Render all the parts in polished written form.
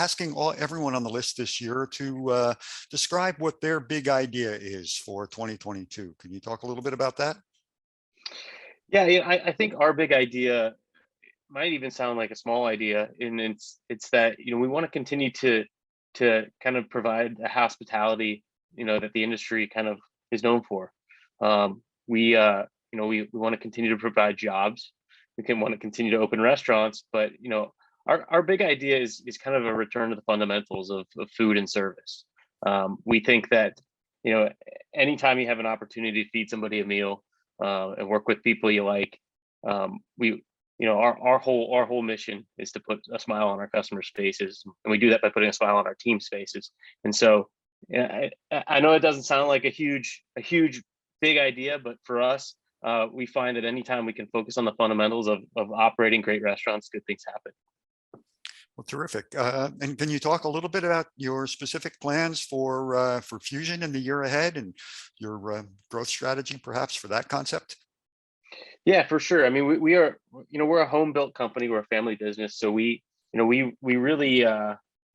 asking everyone on the list this year to describe what their big idea is for 2022. Can you talk a little bit about that? I think our big idea might even sound like a small idea, and it's that we want to continue to kind of provide the hospitality that the industry kind of is known for. We want to continue to provide jobs. We want to continue to open restaurants, but our big idea is kind of a return to the fundamentals of food and service. We think that anytime you have an opportunity to feed somebody a meal and work with people you like, our whole mission is to put a smile on our customers' faces, and we do that by putting a smile on our team's faces. And so, I know it doesn't sound like a huge big idea, but for us, we find that anytime we can focus on the fundamentals of operating great restaurants, good things happen. Well, terrific. And can you talk a little bit about your specific plans for Fusion in the year ahead and your growth strategy, perhaps, for that concept? Yeah, for sure. I mean, we are, we're a home built company. We're a family business, so we really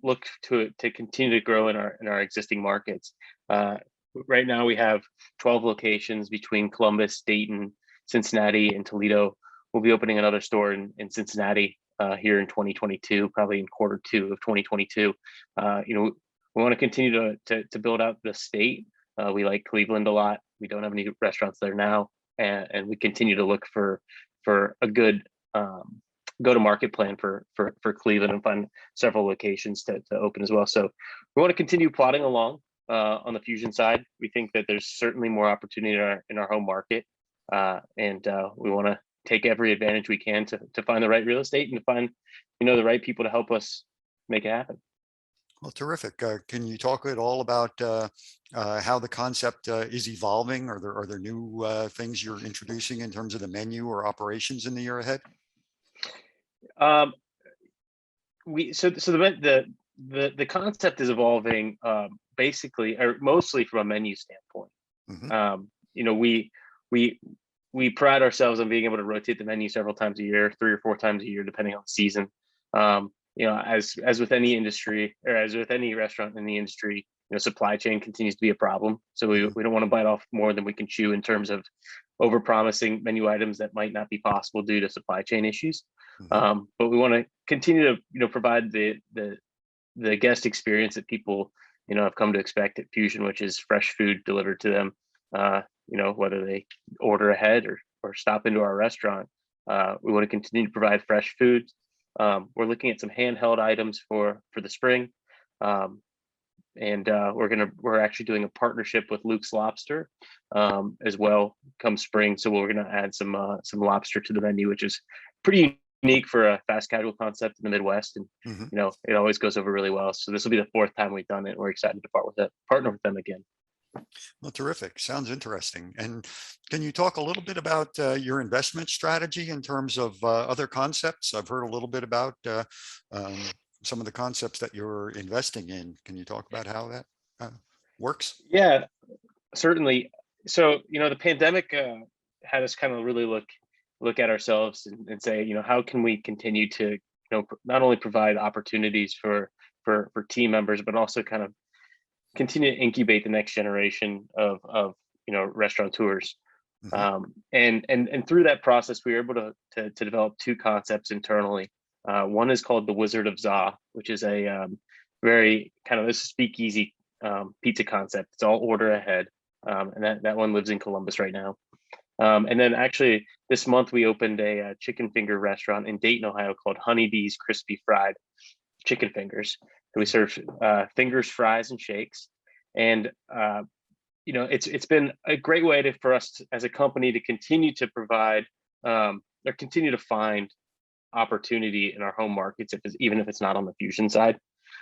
look to continue to grow in our existing markets. Right now, we have 12 locations between Columbus, Dayton, Cincinnati, and Toledo. We'll be opening another store in Cincinnati here in 2022, probably in Q2 of 2022. We want to continue to build out the state. We like Cleveland a lot. We don't have any restaurants there now, and we continue to look for a good go-to-market plan for Cleveland and find several locations to open as well. So we want to continue plodding along on the Fusion side. We think that there's certainly more opportunity in our home market, and we want to take every advantage we can to find the right real estate and to find the right people to help us make it happen. Well, terrific. Can you talk at all about how the concept is evolving? Are there new things you're introducing in terms of the menu or operations in the year ahead? The concept is evolving basically, or mostly, from a menu standpoint. Mm-hmm. We pride ourselves on being able to rotate the menu several times a year, 3 or 4 times a year, depending on the season. As with any industry, or as with any restaurant in the industry, supply chain continues to be a problem. So we don't want to bite off more than we can chew in terms of over-promising menu items that might not be possible due to supply chain issues. Mm-hmm. But we want to continue to provide the guest experience that people have come to expect at Fusion, which is fresh food delivered to them. Whether they order ahead or stop into our restaurant, we want to continue to provide fresh food. We're looking at some handheld items for the spring, and we're actually doing a partnership with Luke's Lobster as well come spring. So we're gonna add some lobster to the menu, which is pretty unique for a fast casual concept in the Midwest, and Mm-hmm. it always goes over really well. So this will be the 4th time we've done it. We're excited to partner with them again. Well, terrific. Sounds interesting. And can you talk a little bit about your investment strategy in terms of other concepts? I've heard a little bit about some of the concepts that you're investing in. Can you talk about how that works? Yeah, certainly. So the pandemic had us kind of really look at ourselves and say, how can we continue to not only provide opportunities for team members, but also kind of continue to incubate the next generation of restaurateurs. Mm-hmm. And through that process, we were able to develop 2 concepts internally. One is called the Wizard of Za, which is a very kind of a speakeasy pizza concept. It's all order ahead, and that one lives in Columbus right now. And then actually this month we opened a chicken finger restaurant in Dayton, Ohio, called Honeybee's Crispy Fried Chicken Fingers. We serve fingers, fries, and shakes. And it's been a great way for us as a company to continue to provide or continue to find opportunity in our home markets, even if it's not on the Fusion side.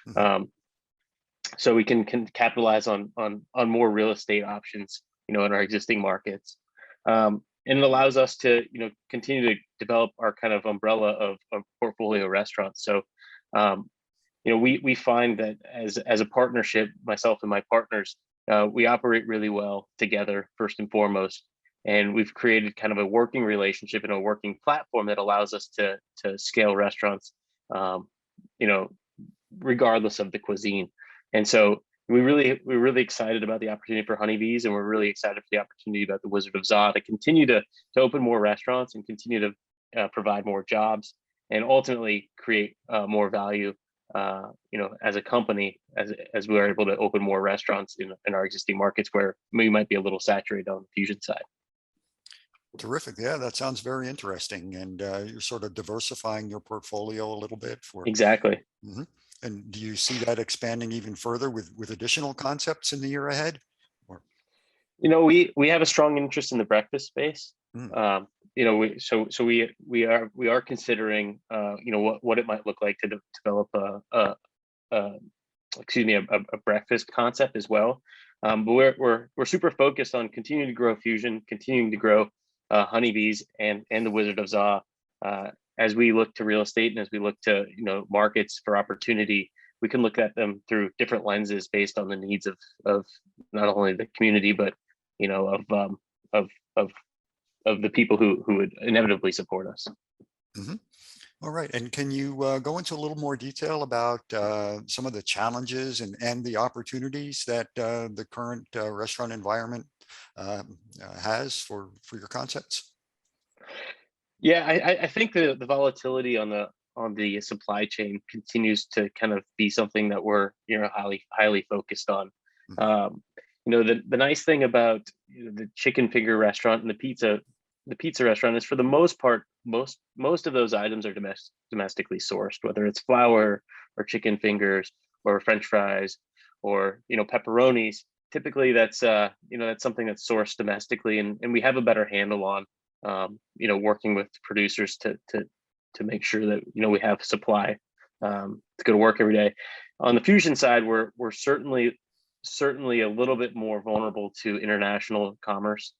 Mm-hmm. So we can capitalize on more real estate options, in our existing markets. And it allows us to, continue to develop our kind of umbrella of portfolio restaurants. So, we find that as a partnership, myself and my partners, we operate really well together, first and foremost. And we've created kind of a working relationship and a working platform that allows us to scale restaurants, regardless of the cuisine. And so we're really excited about the opportunity for honeybees, and we're really excited for the opportunity about the Wizard of Za to continue to open more restaurants and continue to provide more jobs and ultimately create more value, as a company, as we are able to open more restaurants in our existing markets where we might be a little saturated on the fusion side. Terrific. Yeah, that sounds very interesting. And you're sort of diversifying your portfolio a little bit for. Exactly. Mhm. And do you see that expanding even further with additional concepts in the year ahead? Or, We have a strong interest in the breakfast space. mm, We are considering what it might look like to develop a a breakfast concept as well. But we're super focused on continuing to grow Fusion, continuing to grow honeybees and the Wizard of Za. As we look to real estate and as we look to markets for opportunity, we can look at them through different lenses based on the needs of not only the community but of of of the people who would inevitably support us. mhm. All right. And can you go into a little more detail about some of the challenges and the opportunities that the current restaurant environment has for your concepts? Yeah, I think the volatility on the supply chain continues to kind of be something that we're highly focused on. Mhm. The nice thing about the chicken finger restaurant and the pizza restaurant is, for the most part, most of those items are domestically sourced, whether it's flour or chicken fingers or French fries or pepperonis. Typically, that's something that's sourced domestically, and we have a better handle on working with producers to make sure that we have supply to go to work every day. On the fusion side, we're certainly a little bit more vulnerable to international commerce,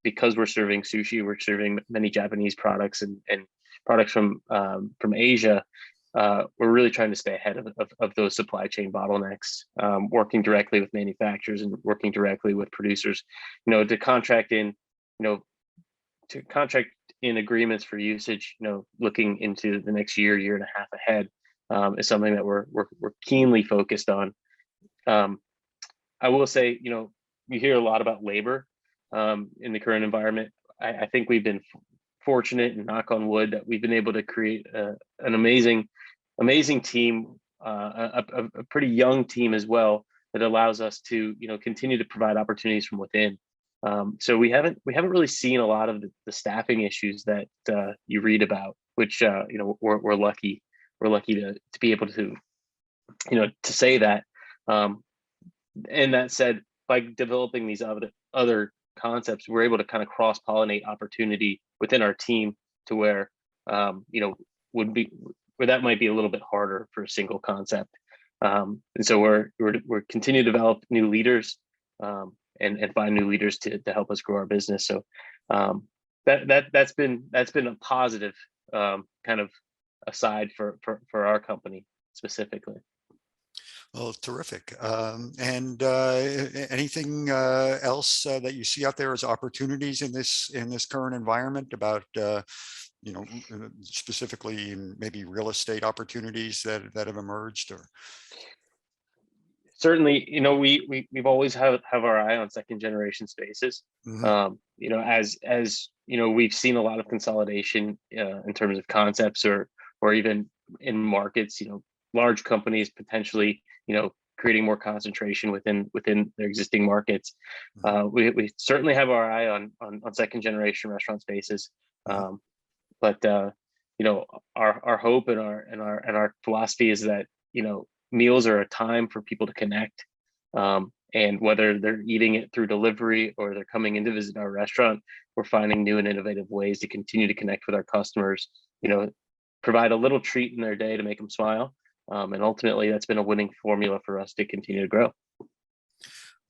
because we're serving sushi, we're serving many Japanese products and products from Asia. We're really trying to stay ahead of those supply chain bottlenecks, working directly with manufacturers and working directly with producers, to contract in agreements for usage, looking into the next year and a half ahead, is something that we're keenly focused on. I will say, we hear a lot about labor in the current environment. I think we've been fortunate, and knock on wood, that we've been able to create an amazing team, a pretty young team as well, that allows us to continue to provide opportunities from within. So we haven't really seen a lot of the staffing issues that you read about, which we're lucky to be able to to say that. And that said, by developing these other concepts, we're able to kind of cross pollinate opportunity within our team to where would be where that might be a little bit harder for a single concept. And so we're continue to develop new leaders. And find new leaders to help us grow our business. So that's been a positive kind of aside for our company specifically. Well, terrific. And anything else that you see out there as opportunities in this current environment about specifically in maybe real estate opportunities that have emerged? Or Certainly, we've always have our eye on second generation spaces. Mhm. As we've seen a lot of consolidation in terms of concepts or even in markets. Large companies potentially creating more concentration within their existing markets. Mhm. We certainly have our eye on second generation restaurant spaces. Mhm. But our hope and our philosophy is that meals are a time for people to connect, and whether they're eating it through delivery or they're coming in to visit our restaurant, we're finding new and innovative ways to continue to connect with our customers, provide a little treat in their day to make them smile, and ultimately that's been a winning formula for us to continue to grow.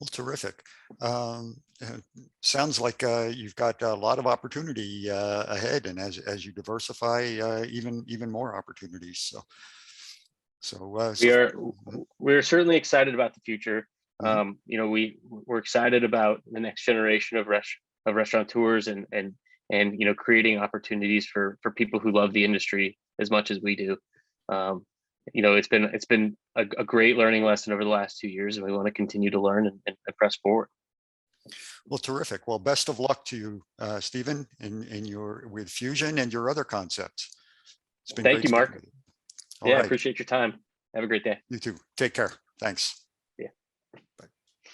Well, terrific. Sounds like you've got a lot of opportunity ahead, and as you diversify, even more opportunities. So. We're certainly excited about the future. Mhm. We're excited about the next generation of restaurateurs and creating opportunities for people who love the industry as much as we do. it's been a great learning lesson over the last 2 years, and we want to continue to learn and press forward. Well, terrific. Well, best of luck to you, Stephen, in your with Fusion and your other concepts. It's been Thank great you, speaking Mark. with you. All Yeah, I right. appreciate your time. Have a great day. You too. Take care. Thanks.